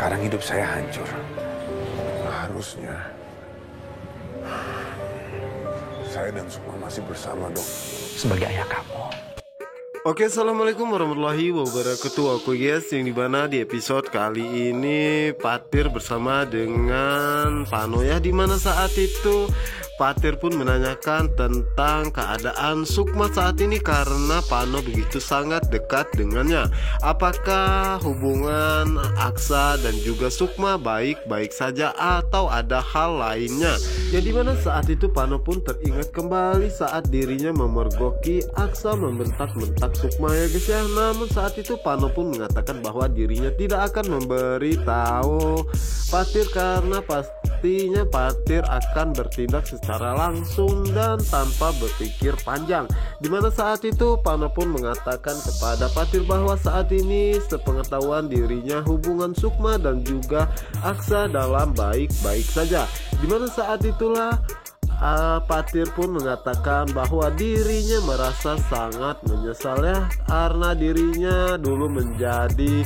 Sekarang hidup saya hancur. Harusnya saya dan Sukma masih bersama, Dok. Sebagai ayah kamu. Oke, assalamualaikum warahmatullahi wabarakatuh. Oke guys, yang dimana di episode kali ini Patir bersama dengan Pano ya, dimana saat itu Patir pun menanyakan tentang keadaan Sukma saat ini karena Pano begitu sangat dekat dengannya. Apakah hubungan Aksa dan juga Sukma baik-baik saja atau ada hal lainnya? Yang dimana saat itu Pano pun teringat kembali saat dirinya memergoki Aksa, membentak-bentak Sukma ya guys ya. Namun saat itu Pano pun mengatakan bahwa dirinya tidak akan memberitahu Patir karena pastinya Patir akan bertindak secara langsung dan tanpa berpikir panjang. Dimana saat itu Pano pun mengatakan kepada Patir bahwa saat ini sepengetahuan dirinya hubungan Sukma dan juga Aksa dalam baik-baik saja. Dimana saat itulah Patir pun mengatakan bahwa dirinya merasa sangat menyesal ya, karena dirinya dulu menjadi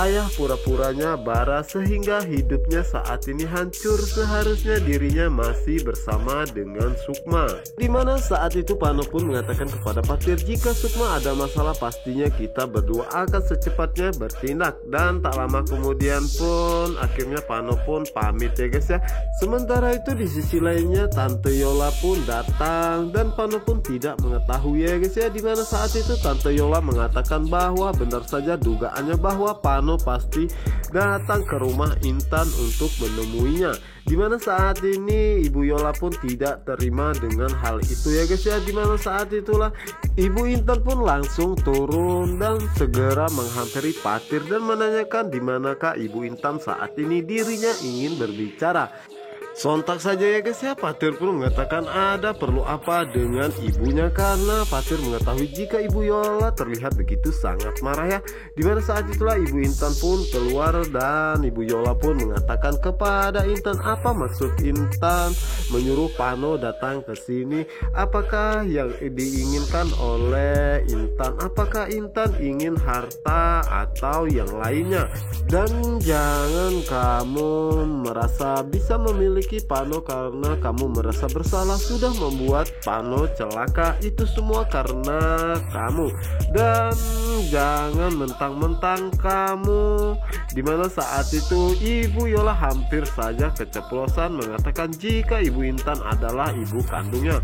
ayah pura-puranya bara sehingga hidupnya saat ini hancur. Seharusnya dirinya masih bersama dengan Sukma. Dimana saat itu Pano pun mengatakan kepada Patir, jika Sukma ada masalah pastinya kita berdua akan secepatnya bertindak. Dan tak lama kemudian pun akhirnya Pano pun pamit ya guys ya. Sementara itu di sisi lainnya Tante Yola pun datang dan Pano pun tidak mengetahui ya guys ya. Dimana saat itu Tante Yola mengatakan bahwa benar saja dugaannya bahwa Pano pasti datang ke rumah Intan untuk menemuinya. Dimana saat ini Ibu Yola pun tidak terima dengan hal itu ya guys ya. Dimana saat itulah Ibu Intan pun langsung turun dan segera menghampiri Patir dan menanyakan di manakah Ibu Intan saat ini dirinya ingin berbicara. Sontak saja ya guys ya, Patir pun mengatakan ada perlu apa dengan ibunya karena Patir mengetahui jika Ibu Yola terlihat begitu sangat marah ya. Dimana saat itulah Ibu Intan pun keluar dan Ibu Yola pun mengatakan kepada Intan, apa maksud Intan menyuruh Pano datang ke sini? Apakah yang diinginkan oleh Intan? Apakah Intan ingin harta atau yang lainnya? Dan jangan kamu merasa bisa memiliki Pano karena kamu merasa bersalah sudah membuat Pano celaka. Itu semua karena kamu. Dan jangan mentang-mentang kamu. Dimana saat itu Ibu Yola hampir saja keceplosan mengatakan jika Ibu Intan adalah ibu kandungnya.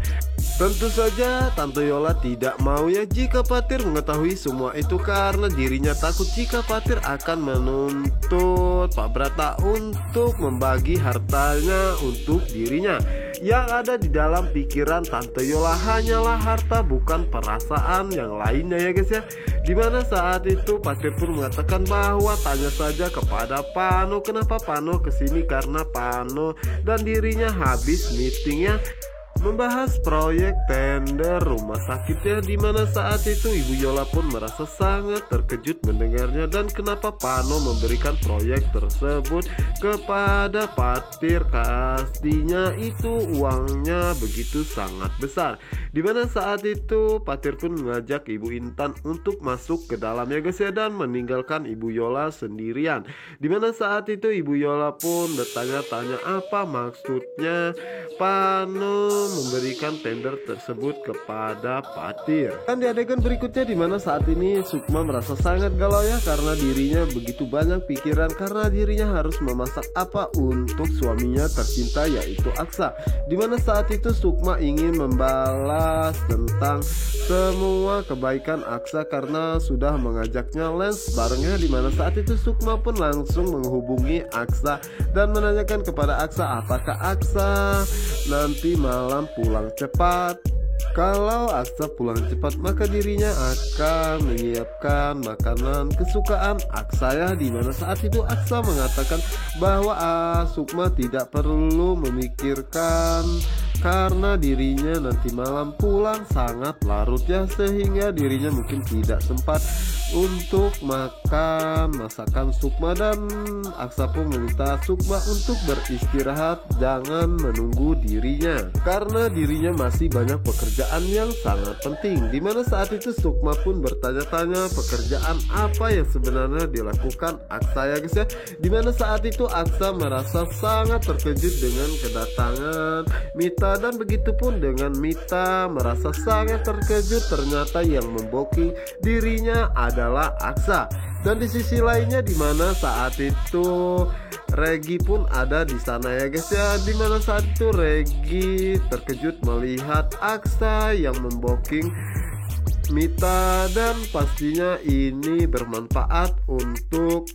Tentu saja Tante Yola tidak mau ya jika Patir mengetahui semua itu karena dirinya takut jika Patir akan menuntut Pak Brata untuk membagi hartanya untuk dirinya. Yang ada di dalam pikiran Tante Yola hanyalah harta, bukan perasaan yang lainnya ya guys ya. Dimana saat itu Patir pun mengatakan bahwa tanya saja kepada Pano kenapa Pano kesini, karena Pano dan dirinya habis meetingnya membahas proyek tender rumah sakitnya. Dimana saat itu Ibu Yola pun merasa sangat terkejut mendengarnya dan kenapa Pano memberikan proyek tersebut kepada Patir, pastinya itu uangnya begitu sangat besar. Dimana saat itu Patir pun mengajak Ibu Intan untuk masuk ke dalam ya guys ya dan meninggalkan Ibu Yola sendirian. Dimana saat itu Ibu Yola pun bertanya-tanya apa maksudnya Pano memberikan tender tersebut kepada Patir. Dan di adegan berikutnya dimana saat ini Sukma merasa sangat galau ya karena dirinya begitu banyak pikiran karena dirinya harus memasak apa untuk suaminya tercinta yaitu Aksa. Dimana saat itu Sukma ingin membalas tentang semua kebaikan Aksa karena sudah mengajaknya lens barengnya. Dimana saat itu Sukma pun langsung menghubungi Aksa dan menanyakan kepada Aksa apakah Aksa nanti malam pulang cepat. Kalau Aksa pulang cepat maka dirinya akan menyiapkan makanan kesukaan Aksa ya. Dimana saat itu Aksa mengatakan bahwa Sukma tidak perlu memikirkan karena dirinya nanti malam pulang sangat larut ya, sehingga dirinya mungkin tidak sempat untuk makan masakan Sukma, dan Aksa pun meminta Sukma untuk beristirahat, jangan menunggu dirinya karena dirinya masih banyak pekerjaan yang sangat penting. Dimana saat itu Sukma pun bertanya-tanya pekerjaan apa yang sebenarnya dilakukan Aksa ya guys ya. Dimana saat itu Aksa merasa sangat terkejut dengan kedatangan Mita, dan begitupun dengan Mita merasa sangat terkejut ternyata yang memboking dirinya adalah Aksa. Dan di sisi lainnya dimana saat itu Regi pun ada di sana ya guys ya. Dimana saat itu Regi terkejut melihat Aksa yang memboking Mita, dan pastinya ini bermanfaat untuk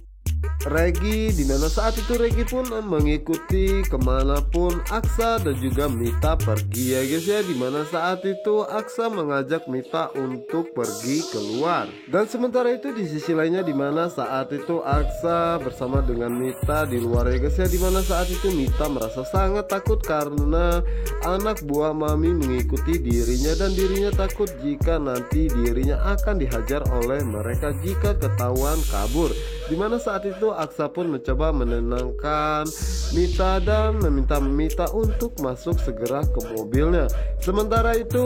Regi. Dimana saat itu Regi pun mengikuti kemanapun Aksa dan juga Mita pergi ya guys ya. Dimana saat itu Aksa mengajak Mita untuk pergi keluar, dan sementara itu di sisi lainnya dimana saat itu Aksa bersama dengan Mita di luar ya guys ya. Dimana saat itu Mita merasa sangat takut karena anak buah Mami mengikuti dirinya, dan dirinya takut jika nanti dirinya akan dihajar oleh mereka jika ketahuan kabur. Dimana saat itu Aksa pun mencoba menenangkan Mita dan meminta Mita untuk masuk segera ke mobilnya. Sementara itu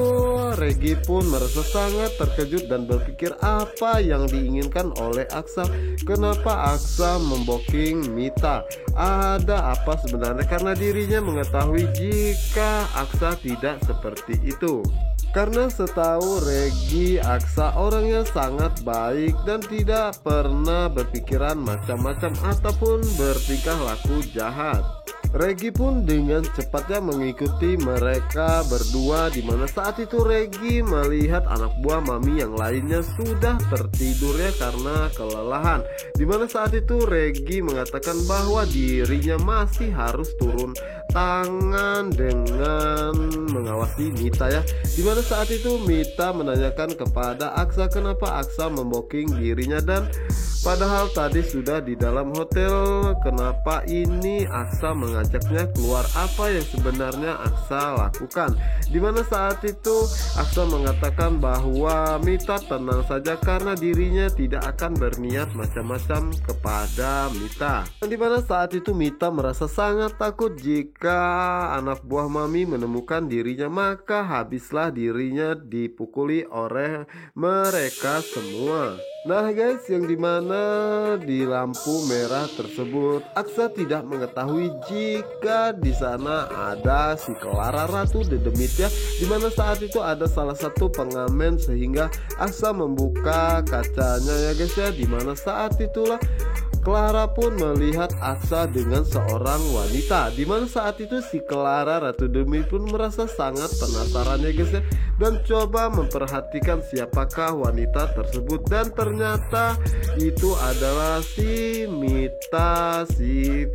Regi pun merasa sangat terkejut dan berpikir apa yang diinginkan oleh Aksa. Kenapa Aksa memboking Mita? Ada apa sebenarnya? Karena dirinya mengetahui jika Aksa tidak seperti itu. Karena setahu Regi, Aksa orangnya sangat baik dan tidak pernah berpikiran macam-macam ataupun bertingkah laku jahat. Regi pun dengan cepatnya mengikuti mereka berdua. Dimana saat itu Regi melihat anak buah Mami yang lainnya sudah tertidur ya karena kelelahan. Dimana saat itu Regi mengatakan bahwa dirinya masih harus turun tangan dengan mengawasi Mita ya. Dimana saat itu Mita menanyakan kepada Aksa kenapa Aksa memboking dirinya, dan padahal tadi sudah di dalam hotel, kenapa ini Aksa mengajaknya keluar, apa yang sebenarnya Aksa lakukan. Dimana saat itu Aksa mengatakan bahwa Mita tenang saja karena dirinya tidak akan berniat macam-macam kepada Mita. Dimana saat itu Mita merasa sangat takut jika anak buah Mami menemukan dirinya, maka habislah dirinya dipukuli oleh mereka semua. Nah guys, yang dimana di lampu merah tersebut Aksa tidak mengetahui jika di sana ada si Clara Ratu Dedemit ya. Dimana saat itu ada salah satu pengamen sehingga Aksa membuka kacanya ya guys ya. Dimana saat itulah Clara pun melihat Aksa dengan seorang wanita. Dimana saat itu si Clara Ratu Dedemit pun merasa sangat penasaran ya guys ya, dan coba memperhatikan siapakah wanita tersebut, dan ternyata itu adalah si Mita, si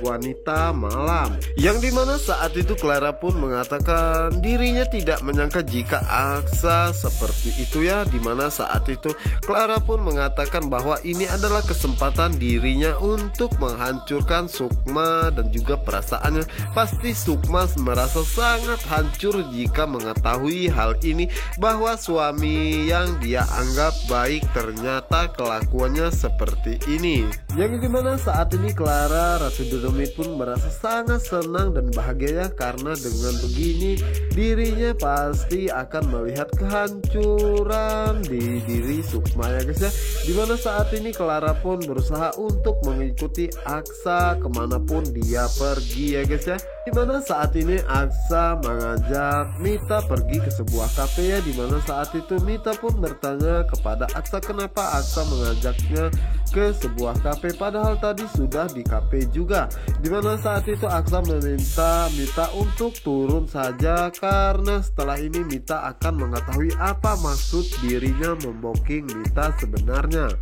wanita malam. Yang dimana saat itu Clara pun mengatakan dirinya tidak menyangka jika Aksa seperti itu ya. Dimana saat itu Clara pun mengatakan bahwa ini adalah kesempatan dirinya untuk menghancurkan Sukma dan juga perasaannya. Pasti Sukma merasa sangat hancur jika mengetahui hal ini, bahwa suami yang dia anggap baik ternyata kelakuannya seperti ini. Yang dimana saat ini Clara Ratu Dedemit pun merasa sangat senang dan bahagia karena dengan begini dirinya pasti akan melihat kehancuran di diri Sukma ya guys ya. Dimana saat ini Clara pun berusaha untuk mengikuti Aksa kemanapun dia pergi ya guys ya. Dimana saat ini Aksa mengajak Mita pergi ke sebuah kafe ya. Dimana saat itu Mita pun bertanya kepada Aksa kenapa Aksa mengajaknya ke sebuah kafe padahal tadi sudah di kafe juga. Dimana saat itu Aksa meminta Mita untuk turun saja karena setelah ini Mita akan mengetahui apa maksud dirinya memboking Mita sebenarnya.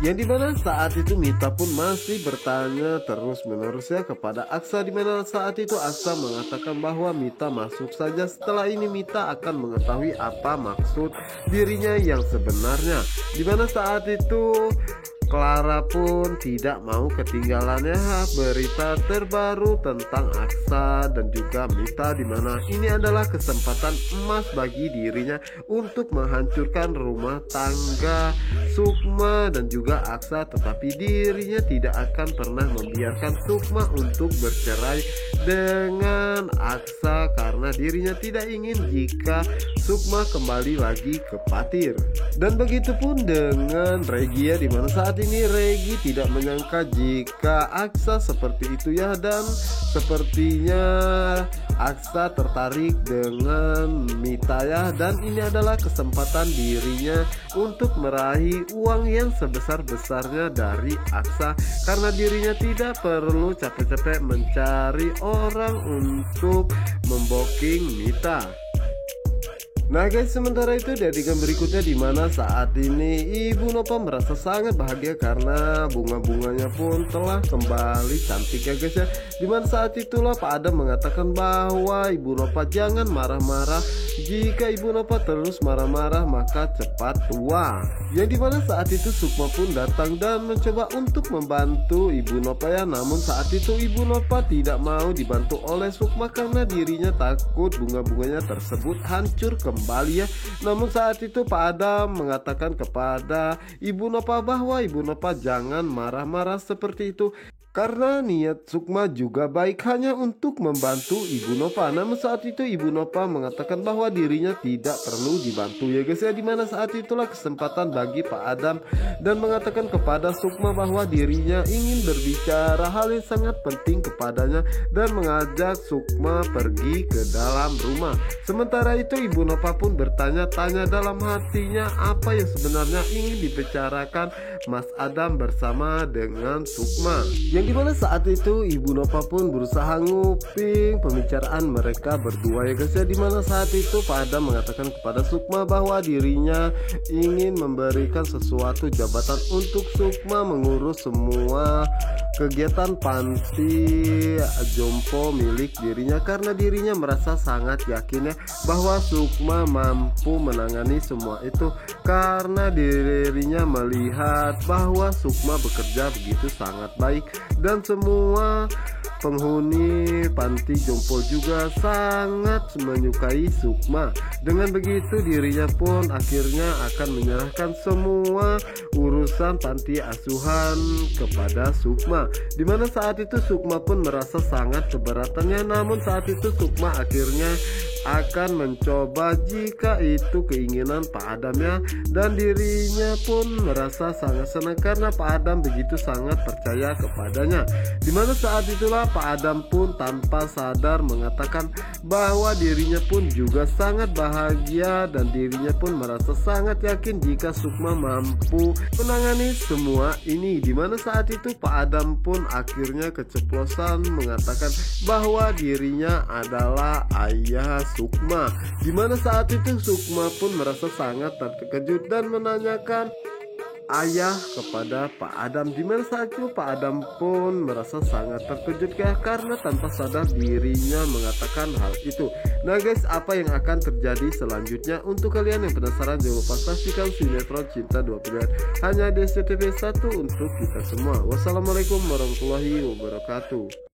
Yang dimana saat itu Mita pun masih bertanya terus menerus ya kepada Aksa. Dimana saat itu Aksa mengatakan bahwa Mita masuk saja, setelah ini Mita akan mengetahui apa maksud dirinya yang sebenarnya. Dimana saat itu Clara pun tidak mau ketinggalan ya berita terbaru tentang Aksa dan juga Mita, di mana ini adalah kesempatan emas bagi dirinya untuk menghancurkan rumah tangga Sukma dan juga Aksa, tetapi dirinya tidak akan pernah membiarkan Sukma untuk bercerai dengan Aksa karena dirinya tidak ingin jika Sukma kembali lagi ke Patir. Dan begitu pun dengan Regia, di mana saat ini Regi tidak menyangka jika Aksa seperti itu ya, dan sepertinya Aksa tertarik dengan Mita ya, dan ini adalah kesempatan dirinya untuk meraih uang yang sebesar-besarnya dari Aksa karena dirinya tidak perlu capek-capek mencari orang untuk memboking Mita. Nah guys, sementara itu di adegan berikutnya, di mana saat ini Ibu Nova merasa sangat bahagia karena bunga-bunganya pun telah kembali cantik ya guys ya. Dimana saat itulah Pak Adam mengatakan bahwa Ibu Nova jangan marah-marah, jika Ibu Nova terus marah-marah maka cepat tua. Yang dimana saat itu Sukma pun datang dan mencoba untuk membantu Ibu Nova ya, namun saat itu Ibu Nova tidak mau dibantu oleh Sukma karena dirinya takut bunga-bunganya tersebut hancur kembali ya. Namun saat itu Pak Adam mengatakan kepada Ibu Nova bahwa Ibu Nova jangan marah-marah seperti itu karena niat Sukma juga baik, hanya untuk membantu Ibu Nova. Namun saat itu Ibu Nova mengatakan bahwa dirinya tidak perlu dibantu ya guys ya. Dimana saat itulah kesempatan bagi Pak Adam dan mengatakan kepada Sukma bahwa dirinya ingin berbicara hal yang sangat penting kepadanya dan mengajak Sukma pergi ke dalam rumah. Sementara itu Ibu Nova pun bertanya-tanya dalam hatinya apa yang sebenarnya ingin dibicarakan Mas Adam bersama dengan Sukma. Yang dimana saat itu Ibu Nova pun berusaha nguping pembicaraan mereka berdua ya guys ya. Dimana saat itu Pak Adam mengatakan kepada Sukma bahwa dirinya ingin memberikan sesuatu jabatan untuk Sukma mengurus semua kegiatan panti jompo milik dirinya karena dirinya merasa sangat yakin ya bahwa Sukma mampu menangani semua itu karena dirinya melihat bahwa Sukma bekerja begitu sangat baik dan semua penghuni panti jompo juga sangat menyukai Sukma. Dengan begitu dirinya pun akhirnya akan menyerahkan semua urusan panti asuhan kepada Sukma. Dimana saat itu Sukma pun merasa sangat keberatannya, namun saat itu Sukma akhirnya akan mencoba jika itu keinginan Pak Adam ya, dan dirinya pun merasa sangat senang karena Pak Adam begitu sangat percaya kepadanya. Dimana saat itulah Pak Adam pun tanpa sadar mengatakan bahwa dirinya pun juga sangat bahagia dan dirinya pun merasa sangat yakin jika Sukma mampu menangani semua ini. Dimana saat itu Pak Adam pun akhirnya keceplosan mengatakan bahwa dirinya adalah ayah Sukma. Dimana saat itu Sukma pun merasa sangat terkejut dan menanyakan ayah kepada Pak Adam. Dimana saat itu Pak Adam pun merasa sangat terkejut ya karena tanpa sadar dirinya mengatakan hal itu. Nah guys, apa yang akan terjadi selanjutnya? Untuk kalian yang penasaran, jangan lupa saksikan sinetron Cinta Dua Pilihan hanya di SCTV 1 untuk kita semua. Wassalamualaikum warahmatullahi wabarakatuh.